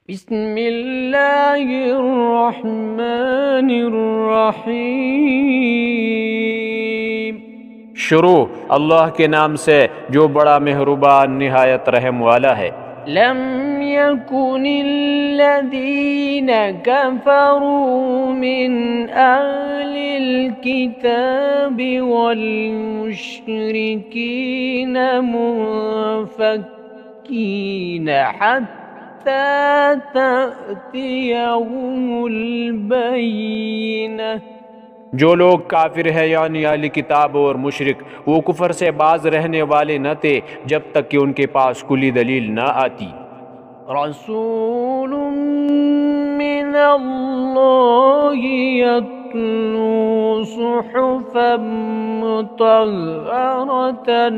बिस्मिल्लाहिर्रहमानिर्रहीम। शुरू अल्लाह के नाम से जो बड़ा मेहरबान निहायत रहम वाला है। लम यकुनिल्लज़ीना कफ़रू मिन अहलिल किताबि वल मुश्रिकीना मुनफ़क्कीना हत्ता तअतियहुमुल बय्यिना। जो लोग काफिर है यानी अहली किताब और मुशरिक वो कुफर से बाज रहने वाले न थे जब तक कि उनके पास कुली दलील न आती। रसूलुम मिनल्लाहि यत्लू सुहुफम मुतहहरतन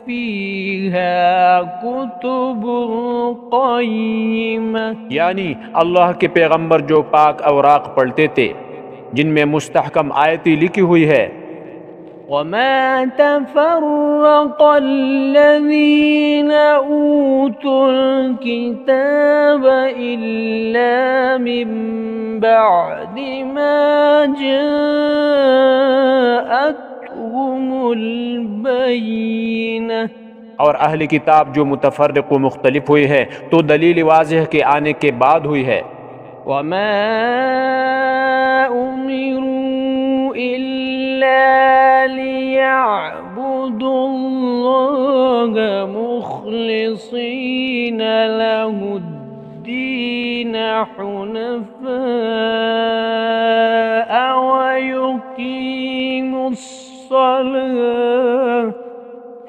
फीहा कुतुबुन क़य्यिमा। यानी अल्लाह के पैगंबर जो पाक औराक पढ़ते थे जिनमें मुस्तहकम आयती लिखी हुई है। वमा तफ़र्रक़ल्लज़ीना ऊतुल किताब इल्ला मिन बअदि मा जाअतहुमुल बय्यिना। और अहली किताब जो मुतफर्रिक़ व मुख्तलिफ हुई है तो दलील वाज़ेह के आने के बाद हुई है। वमा उमिरू इल्ला लियअबुदुल्लाह मुख़लिसीना लहुद्दीन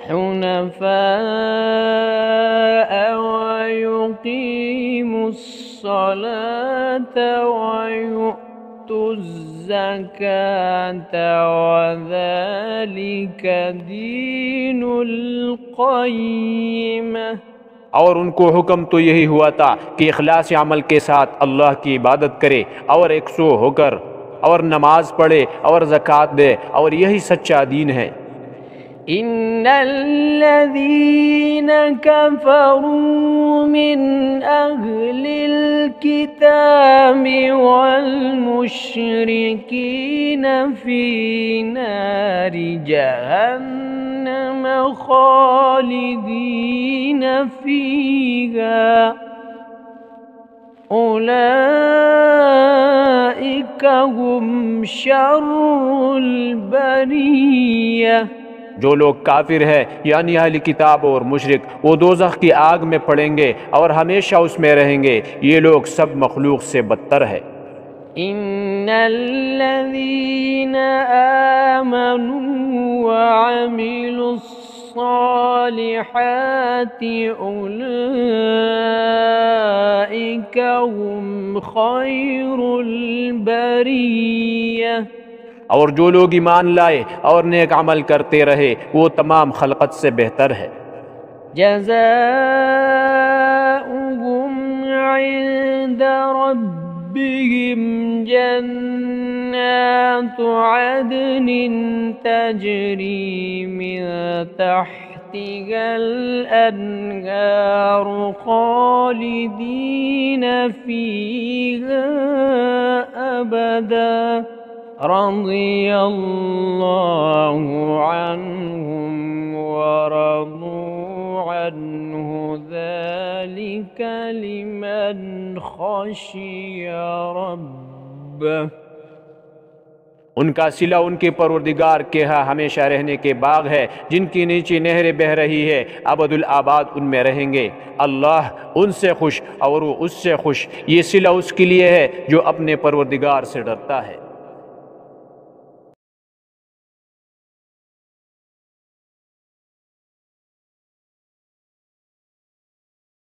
हुनफ़ा व युक़ीमुस्सलात व यु'तुज़्ज़कात व ज़ालिक दीनुल क़य्यिमा। और उनको हुक्म तो यही हुआ था कि इखलास अमल के साथ अल्लाह की इबादत करे और एकसो होकर और नमाज पढ़े और ज़कात दे और यही सच्चा दीन है। इन्नल्लज़ीना कफ़रू मिन अहलिल किताबि वल मुश्रिकीना फ़ी नारि जहन्नम ख़ालिदीना फ़ीहा उलाइका हुम शर्रुल बरिय्या। जो लोग काफिर है यानी अहली किताब और मुशरिक वो दोज़ख की आग में पड़ेंगे और हमेशा उसमें रहेंगे। ये लोग सब मखलूक से बदतर है। इन्नल्लज़ीना आमनू व अमिलुस्सालिहाति उलाइका हुम खैरुल बरिय्या। और जो लोग ईमान लाए और नेक अमल करते रहे वो तमाम खलकत से बेहतर है। जज़ाउहुम इंद रब्बिहिम जन्नातु अदनिन तजरी मिन तहतिहल अन्हारु खालिदीन फीहा अबदा रज़ियल्लाहु अन्हुम व रज़ू अन्हु ज़ालिका लिमन ख़शिया रब्बह। उनका सिला उनके परवरदिगार के यहाँ हमेशा रहने के बाग है जिनकी नीचे नहरें बह रही है। अबदुल आबाद उनमें रहेंगे। अल्लाह उनसे खुश और वो उससे खुश। ये सिला उसके लिए है जो अपने परवरदिगार से डरता है।